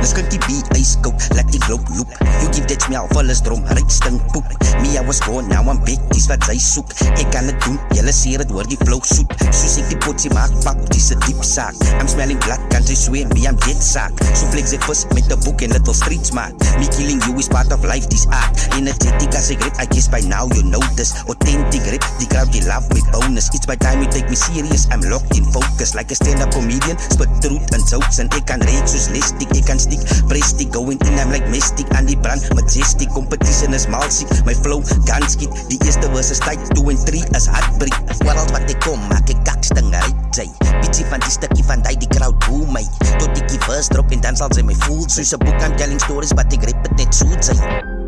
Nou skink die bee ijskoud, laat die gloop loop. You give that smell, alles drom, ryk stink poep. Me, I was gone, now I'm back, dis wat sy soek. Ek kan het doen, jylle sê het hoor die flow soet. Soos ek die potsie maak, pap, dis a diep saak. I'm smelling blood, kan sy swear, me, I'm dead saak. So flex ek vis met the book en little street smart. Me killing you is part of life, this art. Energetic as a grip, I guess by now you know this. Authentic grip, the crowd, they love me bonus. It's by time you take me serious, I'm locked in focus. Like a stand-up comedian, spit truth and jokes. En ek kan reek soos lestic, ek kan stick, breastic. Going in, I'm like mystic, aan die brand, majestic. Competition is malsiek, my flow, gunskit. Die eerste verse is tyd, 2 en 3 is heartbreak. World wat ek kom, maak ek kaksting uit sy. Bitchie van die stukkie van die crowd boe my. Tot ek die verse drop en dan sal sy my voel. Soos 'n boek, I'm telling stories, but ek rap het net soet sy.